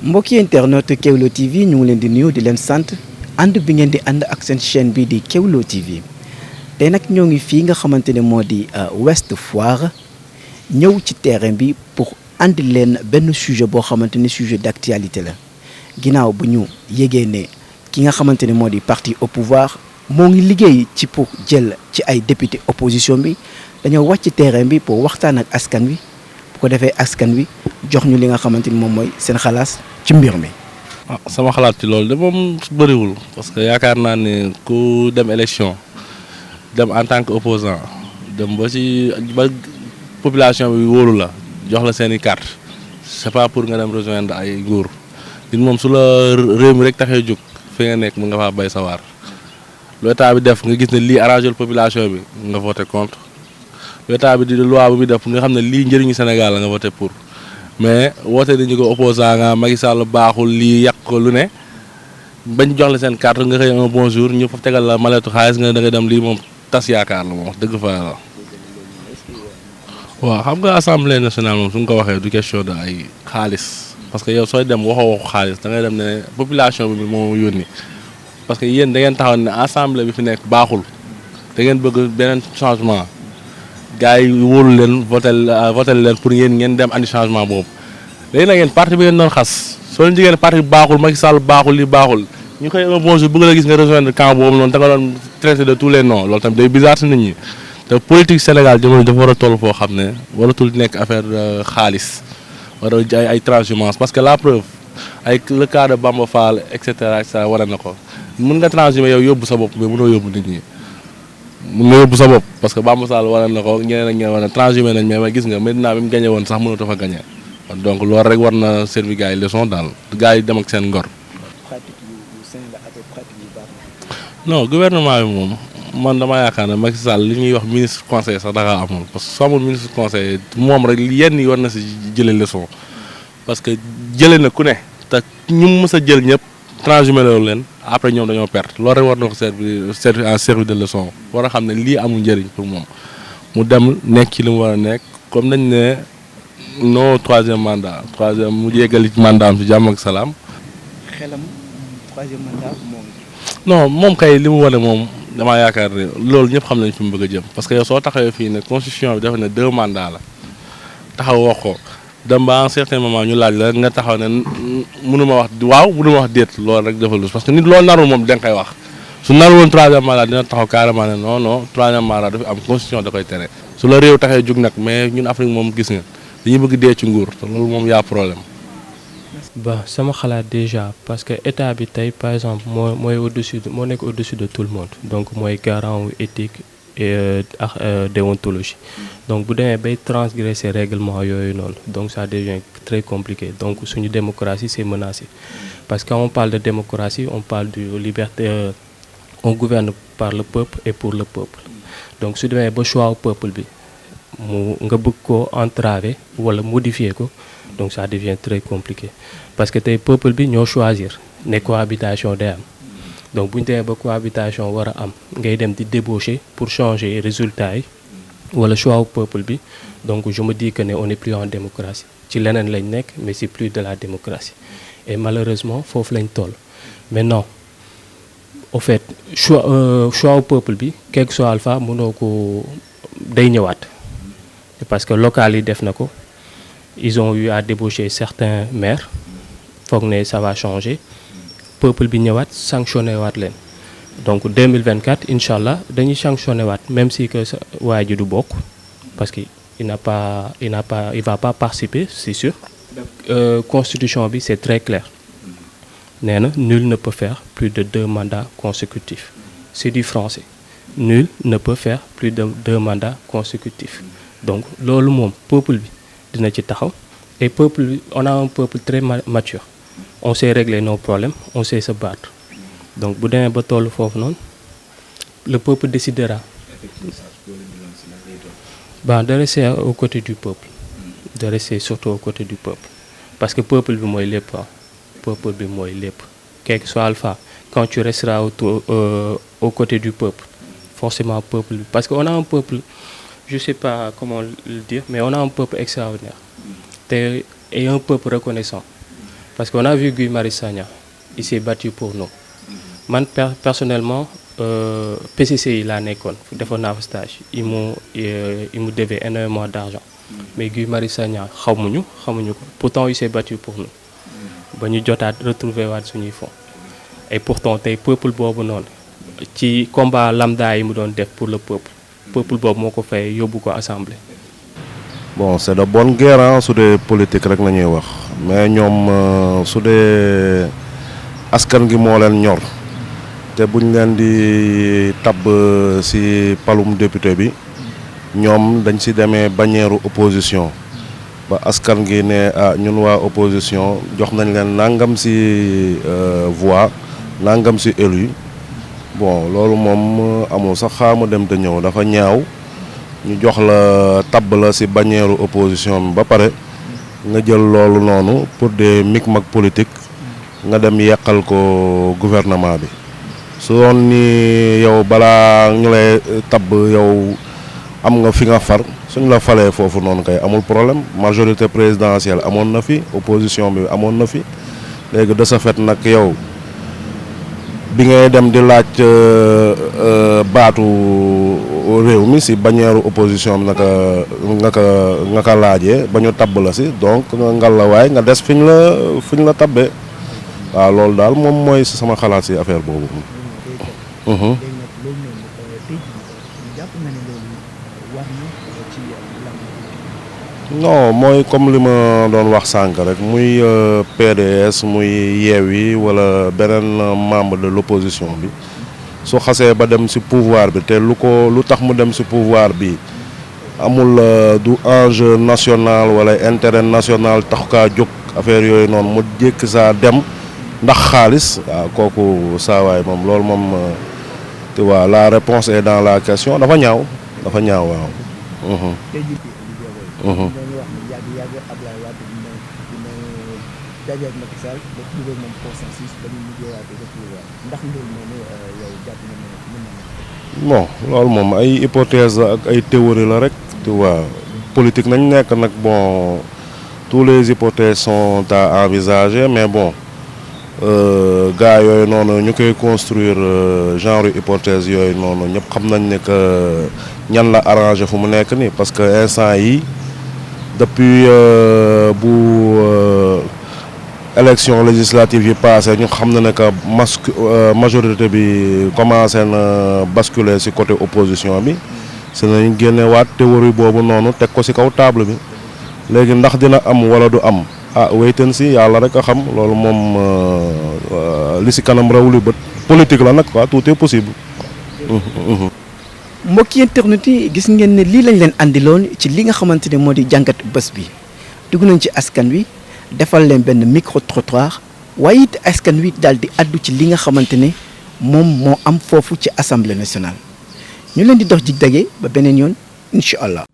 mbokki internet Kéwoulo TV ñu ngi leen di nuyu di leen sant ànd bi ngeen di ànd ak seen chaîne bi di Kéwoulo TV tey nag ñoo ngi fii nga xamante ne moo di Ouest Foire ñëw ci terrain bi pour andi leen benn sujet boo xamante ne sujet d'actualité la ginnaaw bu ñu yégee ne ki nga xamante ne moo di parti au pouvoir moo ngi liggéey ci pour jël ci ay député opposition bi dañoo wàcc ci terrain bi pour waxtaan ak askan wi bu ko defee askan wi jox ñu li nga xamante ni moom mooy seen xalaat ci mbir mi. sama xalaat ci loolu de moom bëriwul parce que yaakaar naa ne ku dem élection dem en tant que opposant dem ba population bi wóolu la jox la seen i carte c'est pas pour nga dem rejoindre ay nguur nit moom su la réew mi rek taxee jóg fi nga nekk mu nga faa bay sawar lu état bi def nga gis ne lii arrangé population bi nga voté contre lu état bi di loi bi def nga xam ne lii njëriñu Sénégal la nga voté pour. mais woote nañu ko opposant nga Macky Sall baaxul lii yàq ko lu ne bañ jox la seen carte nga xëy un bon jour ñu fa tegal la maletu xaalis nga da ngay dem lii moom tas yaakaar la moom wax dëgg fa la. waaw xam nga assemblée nationale moom su nga ko waxee du question de ay xaalis parce que yow sooy dem waxu xaalis da ngay dem ne population bi moo yónni parce que yéen da ngeen taxaw ne assemblée bi fi nekk baaxul da ngeen bëgg beneen changement. gars yi wóolu leen votel leen pour yéen ngeen dem andi changement boobu léegi nag yéen parti bi ngeen doon xas soo leen jigéen parti bi baaxul Macky Sall baaxul li baaxul ñu koy un bon jour bëgg la gis nga rejoindre camp boobu noonu da nga doon traité de tous les noms loolu tamit day bizarre si nit ñi te politique Sénégal jamono dafa war a toll foo xam ne waratul nekk affaire xaalis war a ay transhumance parce que la preuve ay le cas de Bamba Fall et cetera war na ko mën nga transhumé yow yóbbu sa bopp mais mënoo yóbbu nit ñi mun nga yóbbu sa bopp parce que Bamba Sall waral na ko ñeneen ak ñeneen war na transhumé nañ mais gis nga Medina bi mu gagné woon sax mënatu fa gagné donc loolu rek war na servi gars yi leçon daal gars yi dem ak seen ngor. non gouvernement bi moom man dama yaakaar ne Macky Sall li ñuy wax ministre conseil sax dafa amul parce que soo amul ministre conseil moom rek yenn yi war na si jëlee leçon parce que jëlee na ku ne te ñu mës a jël ñëpp. transhumé loolu leen après ñoom dañoo perte loolu rek war na ko servir en service de leçon war a xam ne lii amul njëriñ pour moom mu dem nekk ci li mu war a nekk comme dañ ne non troisième mandat mu yeggali mandat am ci jàmm ak salaam. xelam troisième mandat non moom kay li mu wane moom damaa yaakaar ne loolu ñëpp xam nañ fi mu bëgg a jëm parce que yow soo taxawee fii ne constitution bi dafa ne 2 mandats la taxaw wax ko. dem ba à un certain moment ñu laaj la nga taxaw ne mënuma wax waaw mënuma wax déet loolu rek dafa lus parce que nit loolu narul moom da nga koy wax su narul woon troisième mandat dina taxaw carrément ne non troisième mandat dafa am constitution da koy tere su la réew taxee jug nag mais ñun Afrique moom gis nga dañuy bëgg dee ci nguur te loolu moom yaa problème. ba sama xalaat déjà parce que état bi tey par exemple mooy moo nekk au-dessus de tout le monde donc mooy garant wu éthique et déontologie donc bu demee bay transgresser règlement yooyu noonu donc ça devient très compliqué donc suñu démocratie c'est menacé parce que quand on parle de démocratie on parle de liberté on gouverne par le peuple et pour le peuple donc su demee ba choix peuple bi mu nga bëgg ko entraver wala modifier ko donc ça devient très compliqué parce que tey peuple bi ñoo choisir ne cohabitation day am donc bu ñu demee ba cohabitation war a am ngay dem di débaucher pour changer résultat yi wala choix au peuple bi donc je me dis que ne on n'est plus en démocratie ci leneen lañ nekk mais c'est plus de la démocratie et malheureusement foofu lañ toll maintenant au fait choix au peuple bi quel que soit alpha mënoo ko day ñëwaat parce que local yi def na ko ils ont eu à débaucher certains maires foog ne ça va changer peuple bi ñëwaat sanctionné waat leen donc 2024 incha allah dañuy sanctionné waat même si que waa ji du bokk parce que il va pas participer c'est sûr. Constitution bi c'est très clair nee na nul ne peut faire plus de 2 mandats consécutifs c'est du français nul ne peut faire plus de 2 mandats consécutifs donc loolu moom peuple bi dina ci taxaw et peuple bi on a un peuple très mature. On sait régler nos problèmes, on sait se battre. Donc, bu demee ba tollu foofu noonu le peuple décidera. De rester aux côtés du peuple. De rester surtout aux côtés du peuple. Parce que peuple bi mooy lépp peuple bi mooy lépp. Quel que soit alpha, quand tu resteras aux côtés du peuple, forcément peuple bi. Parce qu'on a un peuple, je sais pas comment le dire, mais on a un peuple extraordinaire. Et un peuple reconnaissant. parce qu'on a vu Guy Marius Sagna, il s'est battu pour nous. Man personnellement PCCI laa nekkoon defoon naa fa stage il me devait énormément d'argent mais Guy Marius Sagna xamuñu ko pourtant il s'est battu pour nous ba ñu jotaat retrouver waat suñuy fonds et pourtant tey peuple boobu noonu ci combat lambda yi mu doon def pour le peuple boobu moo ko fay yóbbu ko assemblée. Bon, c'est de bonne guerre hein, su dee politique rek la ñuy wax mais ñoom su dee askan gi moo leen ñor te buñ leen di tabb ci palum député bi ñoom dañ ci demee bannière opposition ba askan gi ne ah ñun waa opposition jox nañ leen nangam ci voix nangam ci élu bon loolu moom amul sax xaama dem te ñëw dafa ñaaw ñu jox la tabb la ci bannière opposition bi ba pare nga jël loolu noonu pour des micmacs politiques nga dem yeqal ko gouvernement bi su doon ni yow balaa ñu lay tabb yow am nga fi nga far suñ la falee foofu noonu kay amul problème majorité présidentielle amoon na fi opposition bi amoon na fi léegi de ce fait nag yow bi ngay dem di laaj baatu réew mi ci bannière opposition bi nga ka laajee ba ñu tabb la ci donc ngal la waay nga des fi ñu la tabbee waaw loolu daal moom mooy sama xalaat ci affaire boobu. non mooy comme li ma doon wax sànq rek muy PDS muy Yewwi wala beneen membre de l'opposition bi su xasee ba dem ci pouvoir bi te lu tax mu dem ci pouvoir bi amul du enjeu national wala intérêt national tax kaa jóg affaire yooyu noonu mu jékki saa dem ndax xaalis waaw kooku saawaay moom loolu moom tu vois la réponse est dans la question dafa ñaaw waaw. Bon loolu moom ay hypothèse ak ay théorie la rek tu vois politique nañ nekk nag bon tous les hypothèses sont à envisager mais bon gars yooyu noonu ñu koy construire genre hypothèse yooyu noonu ñëpp xam nañ ne que ñan la arrangé fu mu nekk nii parce que instant yi depuis bu élection législative yi passé ñu xam na ne que majorité bi commencé na basculer ci côté opposition bi si nañ génne waat théorie boobu noonu teg ko ci kaw table bi léegi ndax dina am wala du am ah weyten si yàlla rek a xam loolu moom li ci kanam raw li bët politique la nag quoi tout est possible. mbokki internet yi gis ngeen ne lii lañ leen andiloon ci li nga xamante ne moo di jàngat bés bi dugg nañ ci askan wi defal leen benn micro trottoir waaye it askan wi daal di addu ci li nga xamante ne moom moo am foofu ci assemblée nationale ñu leen di dox ji dage ba beneen yoon incha allah.